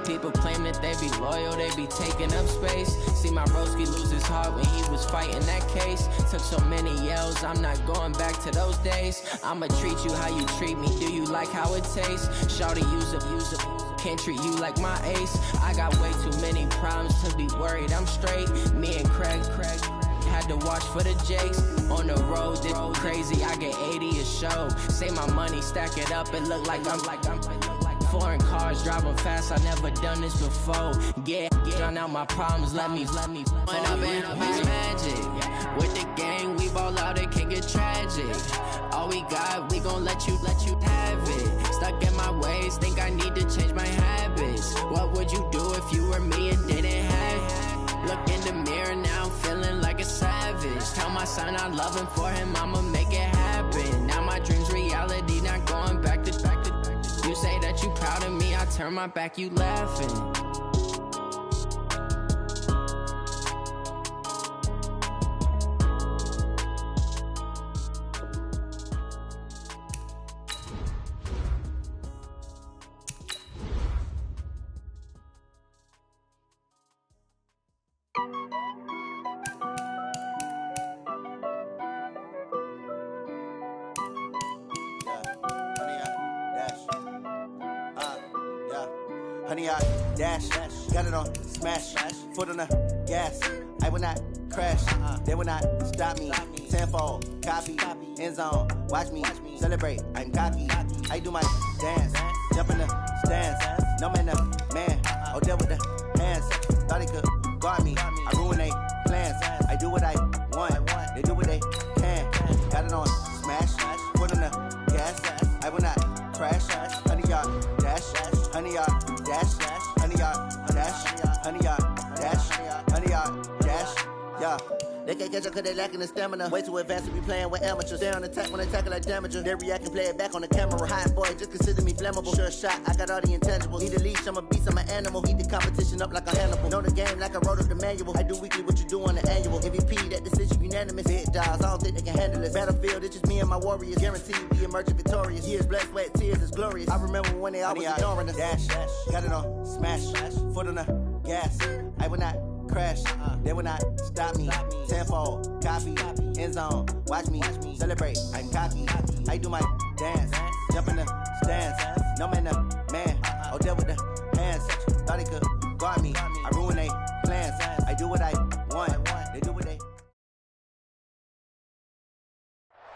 People claim that they be loyal, they be taking up space. See my broski lose his heart when he was fighting that case. Took so many yells, I'm not going back to those days. I'ma treat you how you treat me, do you like how it tastes? Shawty use up, can't treat you like my ace. I got way too many problems to be worried, I'm straight. Me and Craig had to watch for the Jakes. On the road, this crazy, I get 80 a show. Say my money, stack it up, it look like I'm foreign cars, driving fast, I never done this before. Get out my problems, let me When I've been up his magic. With the gang, we ball out, it can get tragic. All we got, we gon' let you have it. Stuck in my ways, think I need to change my habits. What would you do if you were me and didn't have it? Look in the mirror, now I'm feeling like a savage. Tell my son I love him, for him I'ma make it happen. Now my dream's reality, not going back to. You say that you proud of me, I turn my back, you laughing. Honey, I dash, got it on smash, foot on the gas. I will not crash, they will not stop me. Tenfold, copy, end zone, watch me celebrate. I'm cocky, I do my dance, jump in the stands. No man, man, oh deal with the hands. Thought he could guard me, I ruin they plans. I do what I want, they do what they can. Got it on smash, foot on the gas. I will not crash, honey, y'all dash, honey, y'all dash, honey, y'all dash, honey, y'all dash, honey, y'all dash, yeah. They can't catch up cause they lacking the stamina. Way too advanced to be playing with amateurs. Stay on attack when they tackle like damager. They react and play it back on the camera. Hot boy, just consider me flammable. Sure shot, I got all the intangibles. Need a leash, I'm a beast, I'm an animal. Heat the competition up like a Hannibal. Know the game like I wrote up the manual. I do weekly what you do on the annual. MVP, that decision unanimous. Big dogs, I don't think they can handle it. Battlefield, it's just me and my warriors. Guaranteed we emerging victorious. Years, blood, sweat, tears, it's glorious. I remember when they always ignoring us. Dash, got it on smash, foot on the gas. I will not crash, they will not stop me. Tenfold, copy, end zone, watch me celebrate. I'm cocky, I do my dance, jump in the stands. No man, man, oh deal with the hands. Thought he could guard me, I ruin they plans. I do what I want, they do what they.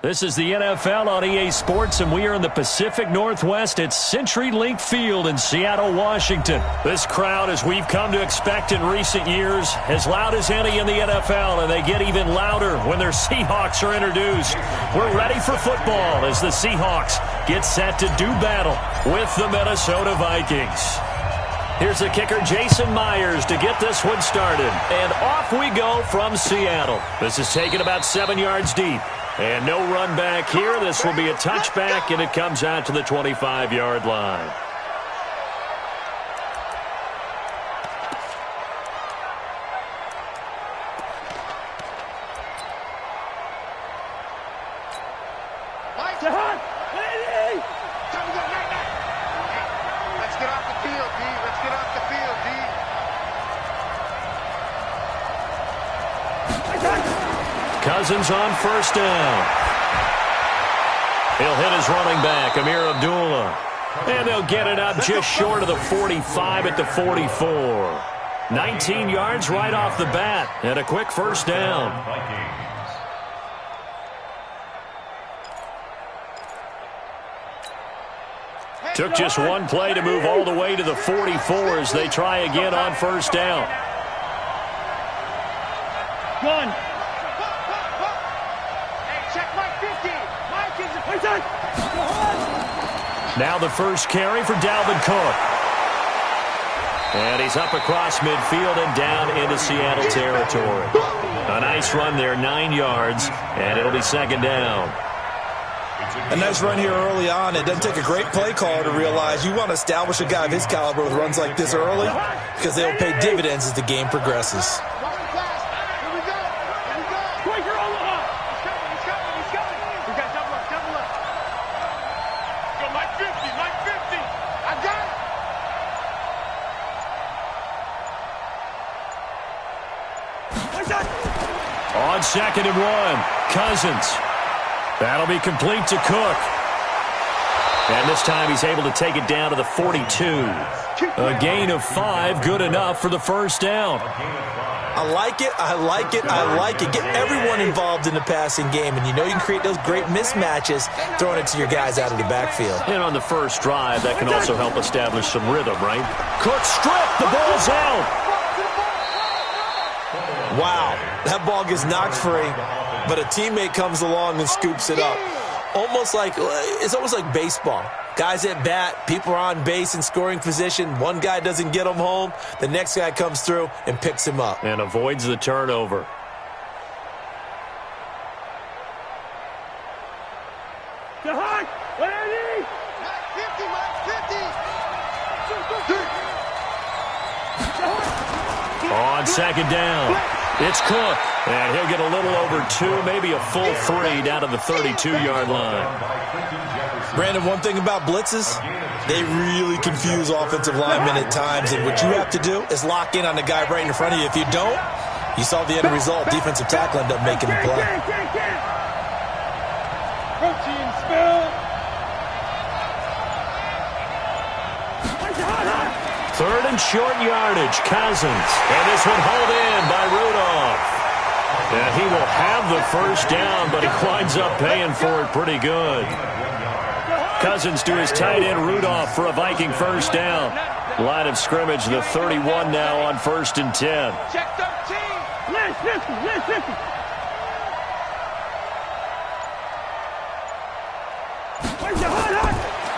This is the NFL on EA Sports, and we are in the Pacific Northwest at CenturyLink Field in Seattle, Washington. This crowd, as we've come to expect in recent years, as loud as any in the NFL, and they get even louder when their Seahawks are introduced. We're ready for football as the Seahawks get set to do battle with the Minnesota Vikings. Here's the kicker, Jason Myers, to get this one started. And off we go from Seattle. This is taken about 7 yards deep. And no run back here. This will be a touchback, and it comes out to the 25-yard line. Let's get off the field, D. Let's get off the field, D. Cousins on first down. He'll hit his running back, Amir Abdullah. And they'll get it up just short of the 45 at the 44. 19 yards right off the bat, and a quick first down. Took just one play to move all the way to the 44 as they try again on first down. One. Hey, check Mike 50. Mike is Now the first carry for Dalvin Cook. And he's up across midfield and down into Seattle territory. A nice run there, 9 yards, and it'll be second down. A nice run here early on. It doesn't take a great play caller to realize you want to establish a guy of his caliber with runs like this early because they'll pay dividends as the game progresses. On 2nd and 1, Cousins. That'll be complete to Cook. And this time he's able to take it down to the 42. A gain of 5, good enough for the first down. I like it, I like it, I like it. Get everyone involved in the passing game, and you know you can create those great mismatches throwing it to your guys out of the backfield. And on the first drive, that can also help establish some rhythm, right? Cook stripped, the ball's out. Wow, that ball gets knocked free, but a teammate comes along and scoops it up. It's almost like baseball. Guys at bat, people are on base in scoring position. One guy doesn't get him home. The next guy comes through and picks him up. And avoids the turnover. On 2nd down, it's Cook. And he'll get a little over 2, maybe a full 3 down to the 32-yard line. Brandon, one thing about blitzes, they really confuse offensive linemen at times. And what you have to do is lock in on the guy right in front of you. If you don't, you saw the end result. Defensive tackle ended up making the play. Protein spill. 3rd and short yardage, Cousins. And this one hauled in by Rudolph. And he will have the first down, but he winds up paying for it pretty good. Cousins to his tight end, Rudolph, for a Viking first down. Line of scrimmage, the 31 now on 1st and 10. Check 13. Listen.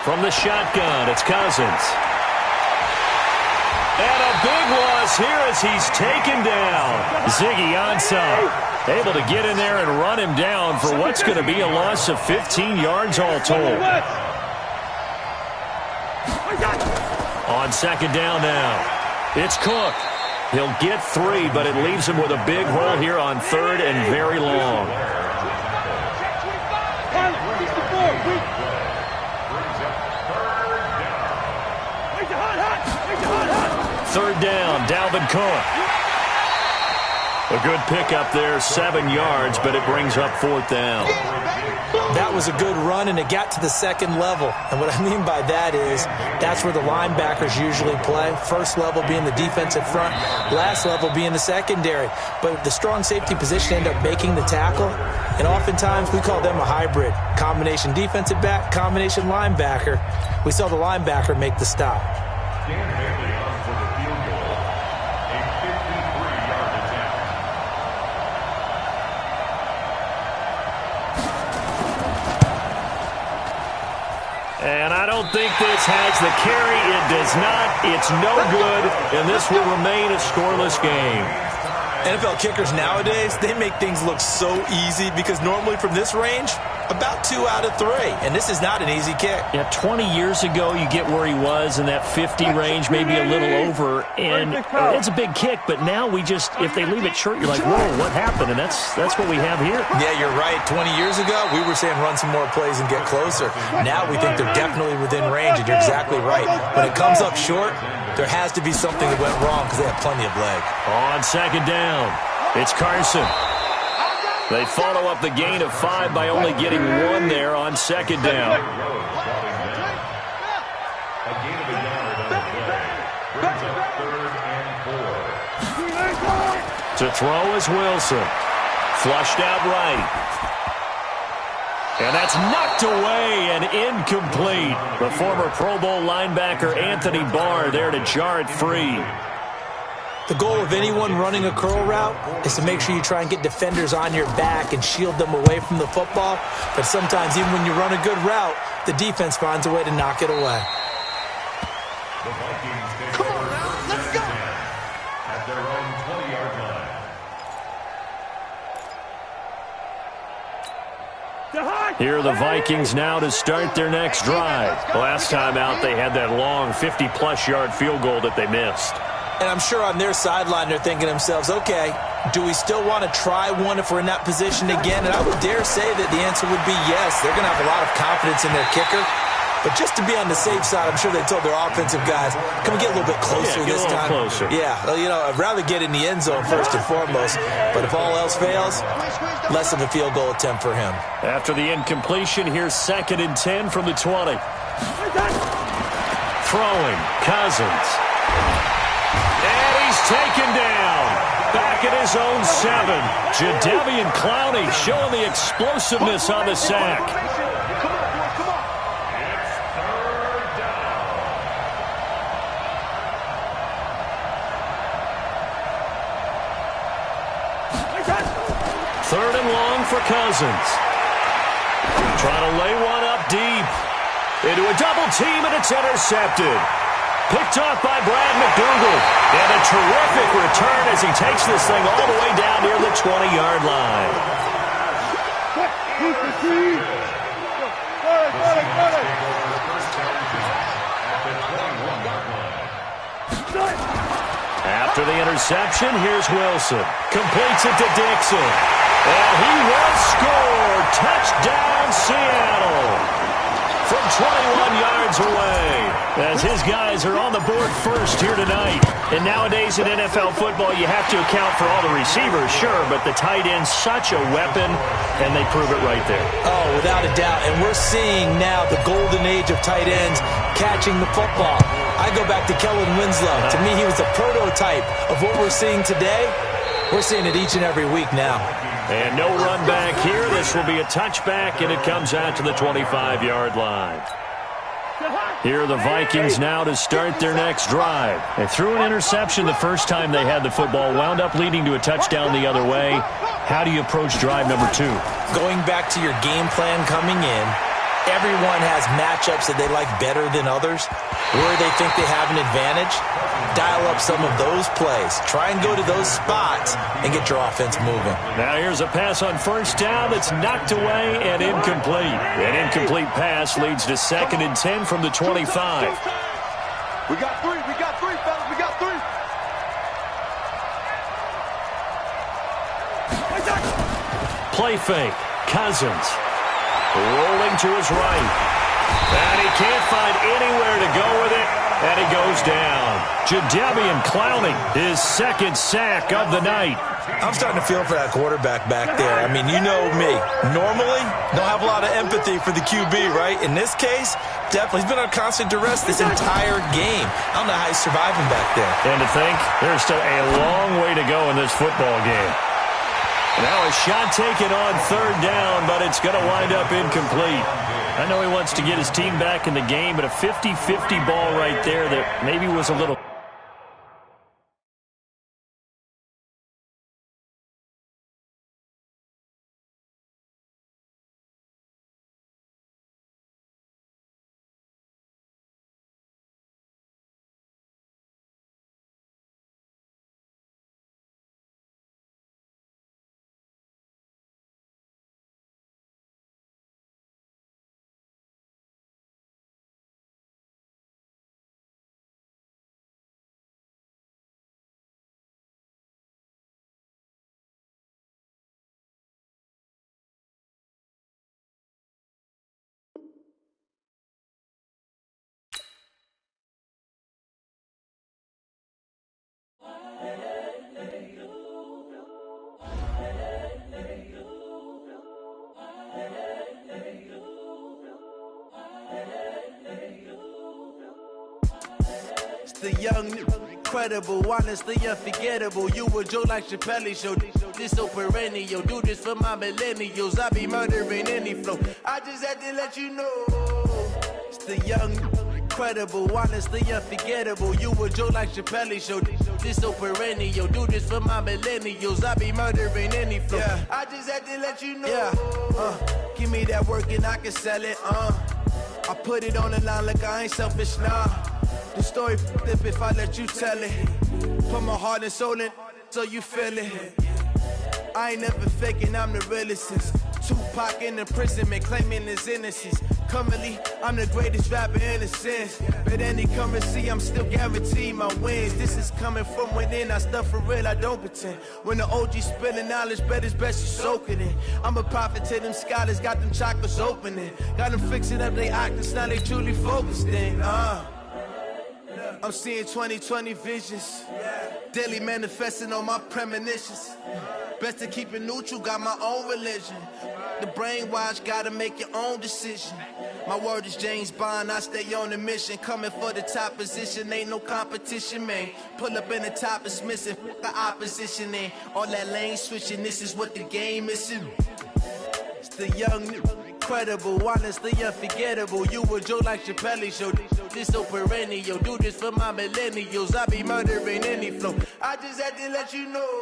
From the shotgun, it's Cousins. And a big loss here as he's taken down. Ziggy Ansah able to get in there and run him down for what's going to be a loss of 15 yards all told. On 2nd down now, it's Cook. He'll get 3, but it leaves him with a big hole here on 3rd and very long. Third down, Dalvin Cook. A good pickup there, 7 yards, but it brings up 4th down. That was a good run, and it got to the 2nd level. And what I mean by that is that's where the linebackers usually play. First level being the defensive front, last level being the secondary. But the strong safety position ended up making the tackle, and oftentimes we call them a hybrid. Combination defensive back, combination linebacker. We saw the linebacker make the stop. And I don't don't think this has the carry. It does not. It's no good, and this will remain a scoreless game. NFL kickers nowadays, they make things look so easy because normally from this range, about 2 out of 3. And this is not an easy kick. Yeah, 20 years ago, you get where he was in that 50 range, maybe a little over. And it's a big kick, but now we just, if they leave it short, you're like, whoa, what happened? And that's what we have here. Yeah, you're right. 20 years ago, we were saying run some more plays and get closer. Now we think they're definitely within range, and you're exactly right. When it comes up short, there has to be something that went wrong because they have plenty of leg. On second down, it's Carson. They follow up the gain of 5 by only getting 1 there on second down. A gain of a yard on the play brings up 3rd and 4. To throw is Wilson. Flushed out right. And that's knocked away and incomplete. The former Pro Bowl linebacker Anthony Barr there to jar it free. The goal of anyone running a curl route is to make sure you try and get defenders on your back and shield them away from the football. But sometimes even when you run a good route, the defense finds a way to knock it away. The Vikings take over first and 10 at their own 20-yard line. Here are the Vikings now to start their next drive. Last time out, they had that long 50-plus yard field goal that they missed. And I'm sure on their sideline they're thinking to themselves, okay, do we still want to try one if we're in that position again? And I would dare say that the answer would be yes. They're going to have a lot of confidence in their kicker. But just to be on the safe side, I'm sure they told their offensive guys, can we get a little bit closer this time? Closer. Yeah, well, I'd rather get in the end zone first and foremost. But if all else fails, less of a field goal attempt for him. After the incompletion, here's 2nd and 10 from the 20. Throwing, Cousins. And he's taken down. Back at his own 7. Jadeveon Clowney showing the explosiveness on the sack. Third and long for Cousins. Trying to lay one up deep. Into a double team, and it's intercepted. Picked off by Brad McDougal. And a terrific return as he takes this thing all the way down near the 20-yard line. After the interception, here's Wilson. Completes it to Dixon. And he will score. Touchdown, Seattle. From 21 yards away, as his guys are on the board first here tonight. And nowadays in NFL football, you have to account for all the receivers, sure, but the tight end's such a weapon, and they prove it right there. Oh, without a doubt. And we're seeing now the golden age of tight ends catching the football. I go back to Kellen Winslow. To me, he was a prototype of what we're seeing today. We're seeing it each and every week now. And no run back here. This will be a touchback, and it comes out to the 25-yard line. Here are the Vikings now to start their next drive. They threw an interception the first time they had the football, wound up leading to a touchdown the other way. How do you approach drive number 2? Going back to your game plan coming in, everyone has matchups that they like better than others, where they think they have an advantage. Dial up some of those plays. Try and go to those spots and get your offense moving. Now here's a pass on first down that's knocked away and incomplete. An incomplete pass leads to 2nd and 10 from the 25. We got 3, fellas, we got 3. Play fake. Cousins. Rolling to his right. And he can't find anywhere to go with it. And he goes down. Jadeveon Clowney, his 2nd sack of the night. I'm starting to feel for that quarterback back there. I mean, you know me. Normally, don't have a lot of empathy for the QB, right? In this case, definitely. He's been on constant duress this entire game. I don't know how he's surviving back there. And to think, there's still a long way to go in this football game. Now a shot taken on 3rd down, but it's going to wind up incomplete. I know he wants to get his team back in the game, but a 50-50 ball right there that maybe was a little... the young, incredible, honestly unforgettable. You a Joe like Chappelle show. This so perennial. Do this for my millennials. I be murdering any flow. I just had to let you know. It's the young, incredible, honestly unforgettable. You a Joe like Chappelle show. This so perennial. Do this for my millennials. I be murdering any flow. Yeah. I just had to let you know. Yeah. Give me that work and I can sell it. I put it on the line like I ain't selfish, nah. The story flip if I let you tell it. Put my heart and soul in so you feel it. I ain't never faking, I'm the realest since Tupac in imprisonment, claiming his innocence. Currently, I'm the greatest rapper in a sense. But any currency, I'm still guaranteed my wins. This is coming from within, I stuff for real, I don't pretend. When the OG spilling knowledge, bet it's best you soak it in. I'm a prophet to them scholars, got them chakras opening. Got them fixing up they octaves, now they truly focused in. I'm seeing 2020 visions. Daily manifesting on my premonitions. Best to keep it neutral, got my own religion. The brainwash, gotta make your own decision. My word is James Bond, I stay on the mission. Coming for the top position, ain't no competition, man. Pull up in the top is missing, the opposition in. All that lane switching, this is what the game is. It's the young, incredible, honestly unforgettable. You a Joe like Chappelle show. This so perennial. Do this for my millennials. I be murdering any flow. I just had to let you know.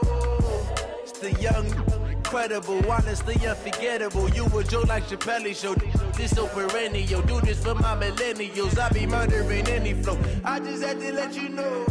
It's the young, incredible, honestly unforgettable. You a Joe like Chappelle show. This so perennial. Do this for my millennials. I be murdering any flow. I just had to let you know.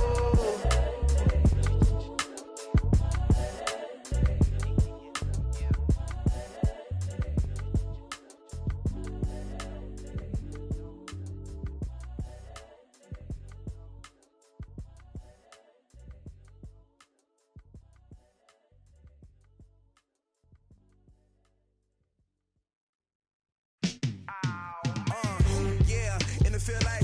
Feel like